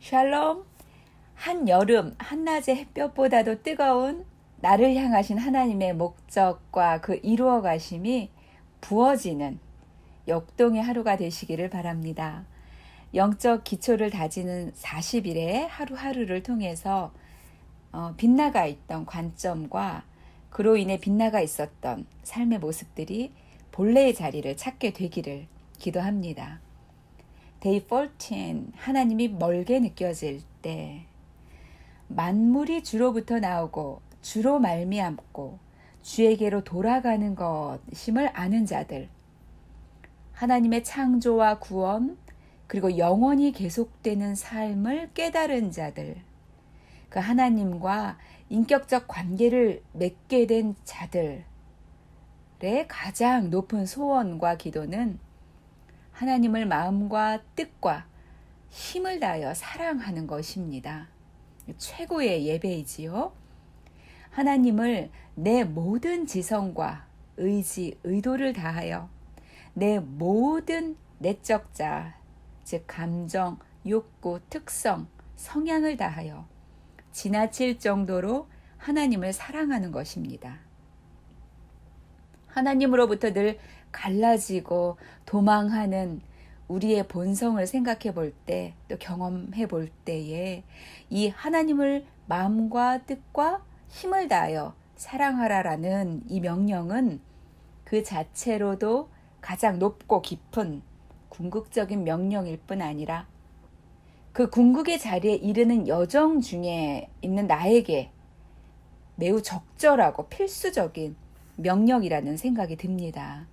샬롬, 한여름, 한낮의 햇볕보다도 뜨거운 나를 향하신 하나님의 목적과 그 이루어 가심이 부어지는 역동의 하루가 되시기를 바랍니다. 영적 기초를 다지는 40일의 하루하루를 통해서 빗나가 있던 관점과 그로 인해 빗나가 있었던 삶의 모습들이 본래의 자리를 찾게 되기를 기도합니다. Day 14, 하나님이 멀게 느껴질 때 만물이 주로부터 나오고 주로 말미암고 주에게로 돌아가는 것임을 아는 자들, 하나님의 창조와 구원 그리고 영원히 계속되는 삶을 깨달은 자들, 그 하나님과 인격적 관계를 맺게 된 자들의 가장 높은 소원과 기도는 하나님을 마음과 뜻과 힘을 다하여 사랑하는 것입니다. 최고의 예배이지요. 하나님을 내 모든 지성과 의지, 의도를 다하여 내 모든 내적 자, 즉 감정, 욕구, 특성, 성향을 다하여 지나칠 정도로 하나님을 사랑하는 것입니다. 하나님으로부터 늘 갈라지고 도망하는 우리의 본성을 생각해 볼 때, 또 경험해 볼 때에 이 하나님을 마음과 뜻과 힘을 다하여 사랑하라라는 이 명령은 그 자체로도 가장 높고 깊은 궁극적인 명령일 뿐 아니라 그 궁극의 자리에 이르는 여정 중에 있는 나에게 매우 적절하고 필수적인 명령이라는 생각이 듭니다.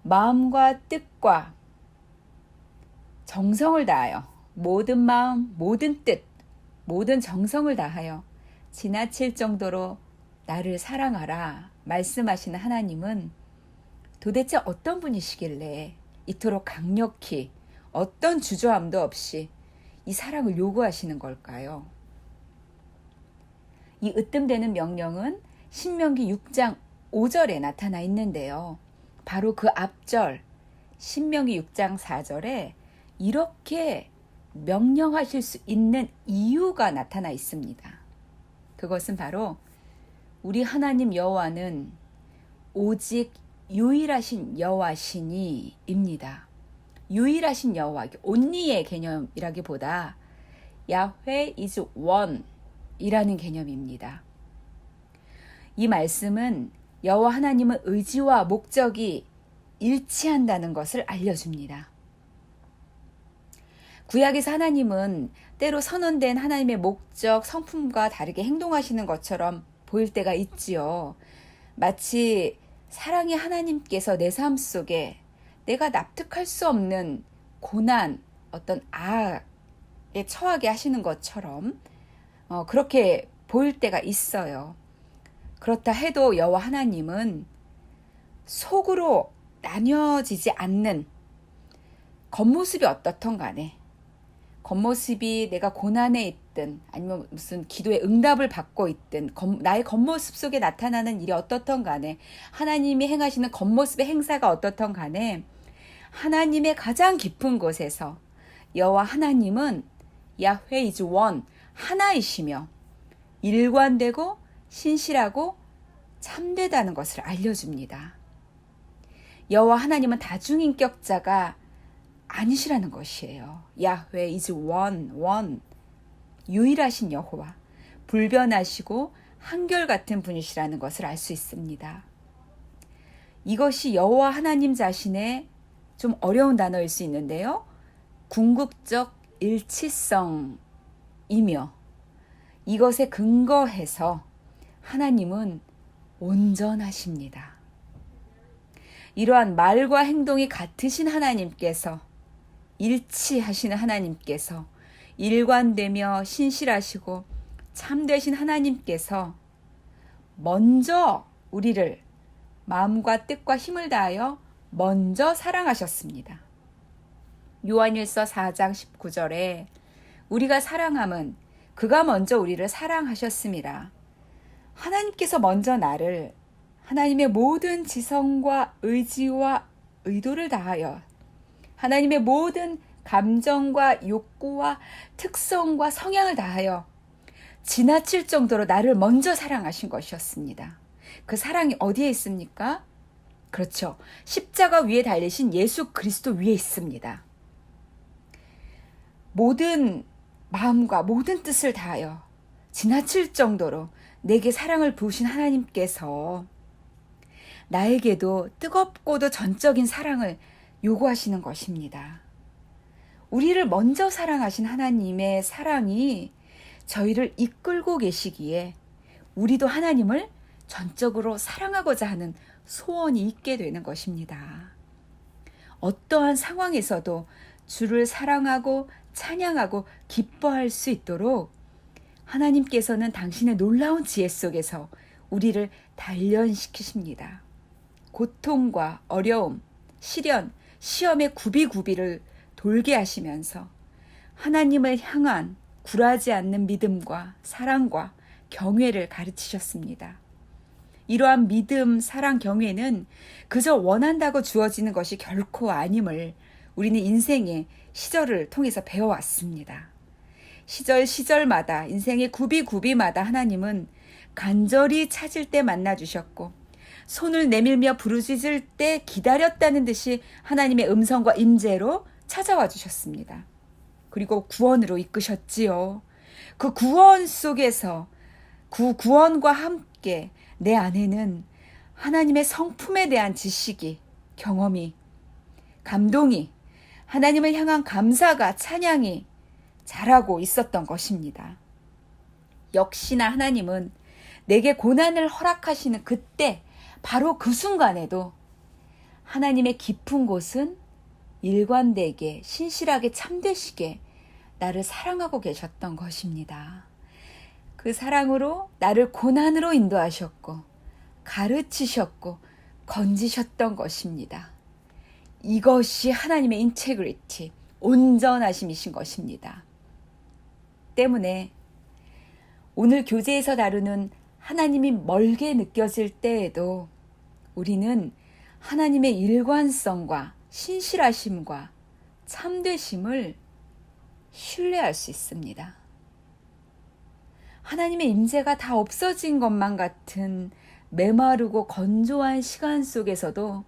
마음과 뜻과 정성을 다하여 모든 마음, 모든 뜻, 모든 정성을 다하여 지나칠 정도로 나를 사랑하라 말씀하시는 하나님은 도대체 어떤 분이시길래 이토록 강력히 어떤 주저함도 없이 이 사랑을 요구하시는 걸까요? 이 으뜸되는 명령은 신명기 6장 5절에 나타나 있는데요. 바로 그 앞절 신명기 6장 4절에 이렇게 명령하실 수 있는 이유가 나타나 있습니다. 그것은 바로 우리 하나님 여호와는 오직 유일하신 여호와시니 입니다. 유일하신 여호와, only의 개념이라기보다 야훼 is one 이라는 개념입니다. 이 말씀은 여호와 하나님의 의지와 목적이 일치한다는 것을 알려줍니다. 구약에서 하나님은 때로 선언된 하나님의 목적, 성품과 다르게 행동하시는 것처럼 보일 때가 있지요. 마치 사랑의 하나님께서 내 삶 속에 내가 납득할 수 없는 고난, 어떤 악에 처하게 하시는 것처럼 그렇게 보일 때가 있어요. 그렇다 해도 여호와 하나님은 속으로 나뉘어지지 않는 겉모습이 어떻든 간에 겉모습이 내가 고난에 있든 아니면 무슨 기도의 응답을 받고 있든 나의 겉모습 속에 나타나는 일이 어떻든 간에 하나님이 행하시는 겉모습의 행사가 어떻든 간에 하나님의 가장 깊은 곳에서 여호와 하나님은 야훼 is one, 하나이시며 일관되고 신실하고 참되다는 것을 알려줍니다. 여호와 하나님은 다중인격자가 아니시라는 것이에요. 야훼 is one, one. 유일하신 여호와, 불변하시고 한결같은 분이시라는 것을 알 수 있습니다. 이것이 여호와 하나님 자신의 좀 어려운 단어일 수 있는데요. 궁극적 일치성이며 이것에 근거해서 하나님은 온전하십니다. 이러한 말과 행동이 같으신 하나님께서, 일치하시는 하나님께서, 일관되며 신실하시고 참되신 하나님께서 먼저 우리를 마음과 뜻과 힘을 다하여 먼저 사랑하셨습니다. 요한일서 4장 19절에 우리가 사랑함은 그가 먼저 우리를 사랑하셨습니다. 하나님께서 먼저 나를 하나님의 모든 지성과 의지와 의도를 다하여 하나님의 모든 감정과 욕구와 특성과 성향을 다하여 지나칠 정도로 나를 먼저 사랑하신 것이었습니다. 그 사랑이 어디에 있습니까? 그렇죠. 십자가 위에 달리신 예수 그리스도 위에 있습니다. 모든 마음과 모든 뜻을 다하여 지나칠 정도로 내게 사랑을 부으신 하나님께서 나에게도 뜨겁고도 전적인 사랑을 요구하시는 것입니다. 우리를 먼저 사랑하신 하나님의 사랑이 저희를 이끌고 계시기에 우리도 하나님을 전적으로 사랑하고자 하는 소원이 있게 되는 것입니다. 어떠한 상황에서도 주를 사랑하고 찬양하고 기뻐할 수 있도록 하나님께서는 당신의 놀라운 지혜 속에서 우리를 단련시키십니다. 고통과 어려움, 시련, 시험의 구비구비를 돌게 하시면서 하나님을 향한 굴하지 않는 믿음과 사랑과 경외를 가르치셨습니다. 이러한 믿음, 사랑, 경외는 그저 원한다고 주어지는 것이 결코 아님을 우리는 인생의 시절을 통해서 배워왔습니다. 시절마다 인생의 구비마다 하나님은 간절히 찾을 때 만나주셨고 손을 내밀며 부르짖을 때 기다렸다는 듯이 하나님의 음성과 임재로 찾아와 주셨습니다. 그리고 구원으로 이끄셨지요. 그 구원 속에서 그 구원과 함께 내 안에는 하나님의 성품에 대한 지식이, 경험이, 감동이, 하나님을 향한 감사가, 찬양이 자라고 있었던 것입니다. 역시나 하나님은 내게 고난을 허락하시는 그때, 바로 그 순간에도 하나님의 깊은 곳은 일관되게, 신실하게, 참되시게 나를 사랑하고 계셨던 것입니다. 그 사랑으로 나를 고난으로 인도하셨고 가르치셨고 건지셨던 것입니다. 이것이 하나님의 인테그리티, 온전하심이신 것입니다. 때문에 오늘 교재에서 다루는 하나님이 멀게 느껴질 때에도 우리는 하나님의 일관성과 신실하심과 참되심을 신뢰할 수 있습니다. 하나님의 임재가 다 없어진 것만 같은 메마르고 건조한 시간 속에서도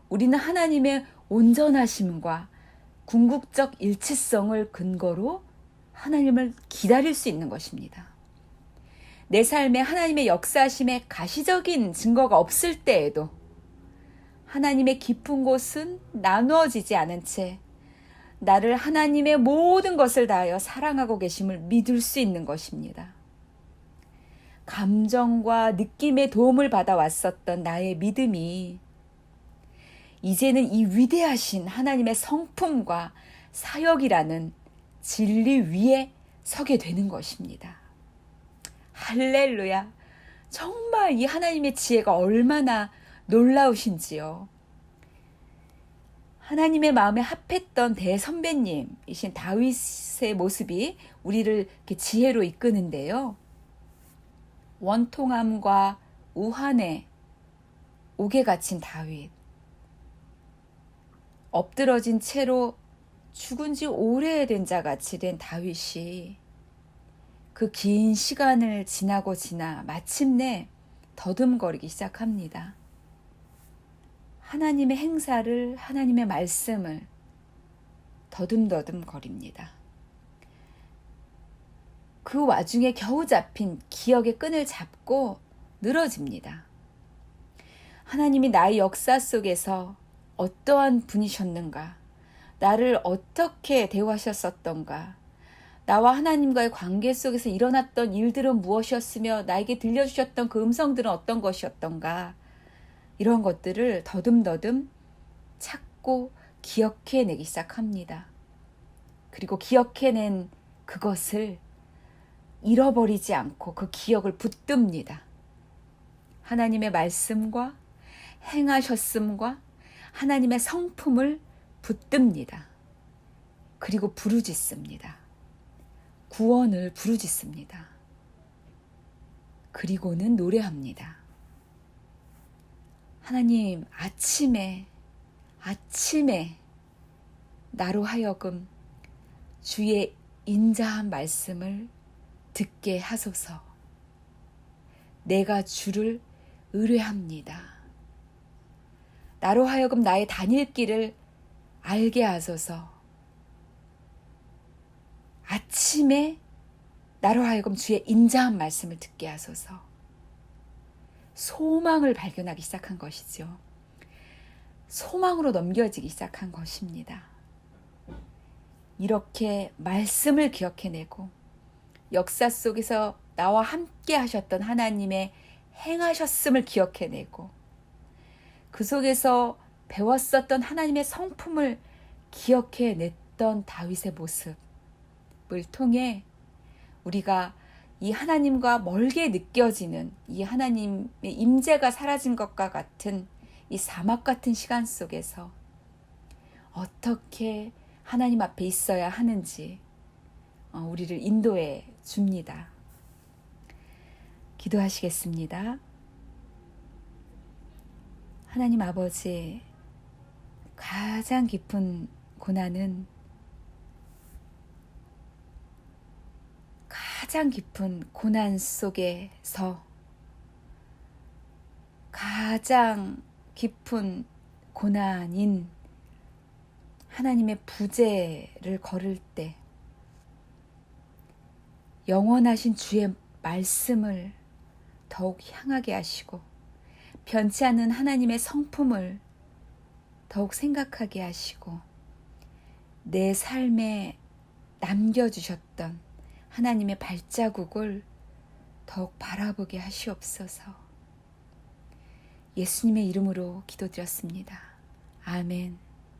우리는 하나님의 온전하심과 궁극적 일치성을 근거로 하나님을 기다릴 수 있는 것입니다. 내 삶에 하나님의 역사하심의 가시적인 증거가 없을 때에도 하나님의 깊은 곳은 나누어지지 않은 채 나를 하나님의 모든 것을 다하여 사랑하고 계심을 믿을 수 있는 것입니다. 감정과 느낌의 도움을 받아왔었던 나의 믿음이 이제는 이 위대하신 하나님의 성품과 사역이라는 진리 위에 서게 되는 것입니다. 할렐루야! 정말 이 하나님의 지혜가 얼마나 놀라우신지요. 하나님의 마음에 합했던 대선배님이신 다윗의 모습이 우리를 이렇게 지혜로 이끄는데요. 원통함과 우한에 옥에 갇힌 다윗, 엎드러진 채로 죽은 지 오래된 자 같이 된 다윗이 그 긴 시간을 지나고 지나 마침내 더듬거리기 시작합니다. 하나님의 행사를, 하나님의 말씀을 더듬거립니다. 그 와중에 겨우 잡힌 기억의 끈을 잡고 늘어집니다. 하나님이 나의 역사 속에서 어떠한 분이셨는가, 나를 어떻게 대우하셨었던가, 나와 하나님과의 관계 속에서 일어났던 일들은 무엇이었으며 나에게 들려주셨던 그 음성들은 어떤 것이었던가, 이런 것들을 더듬 찾고 기억해내기 시작합니다. 그리고 기억해낸 그것을 잃어버리지 않고 그 기억을 붙듭니다. 하나님의 말씀과 행하셨음과 하나님의 성품을 붙듭니다. 그리고 부르짖습니다. 구원을 부르짖습니다. 그리고는 노래합니다. 하나님, 아침에 나로 하여금 주의 인자한 말씀을 듣게 하소서. 내가 주를 의뢰합니다. 나로 하여금 나의 다닐 길을 알게 하소서. 아침에 나로 하여금 주의 인자한 말씀을 듣게 하소서. 소망을 발견하기 시작한 것이죠. 소망으로 넘겨지기 시작한 것입니다. 이렇게 말씀을 기억해내고 역사 속에서 나와 함께 하셨던 하나님의 행하셨음을 기억해내고 그 속에서 배웠었던 하나님의 성품을 기억해냈던 다윗의 모습을 통해 우리가 이 하나님과 멀게 느껴지는 이 하나님의 임재가 사라진 것과 같은 이 사막 같은 시간 속에서 어떻게 하나님 앞에 있어야 하는지 우리를 인도해 줍니다. 기도하시겠습니다. 하나님 아버지, 가장 깊은 고난은 가장 깊은 고난 속에서 가장 깊은 고난인 하나님의 부재를 걸을 때 영원하신 주의 말씀을 더욱 향하게 하시고 변치 않는 하나님의 성품을 더욱 생각하게 하시고 내 삶에 남겨주셨던 하나님의 발자국을 더욱 바라보게 하시옵소서. 예수님의 이름으로 기도드렸습니다. 아멘.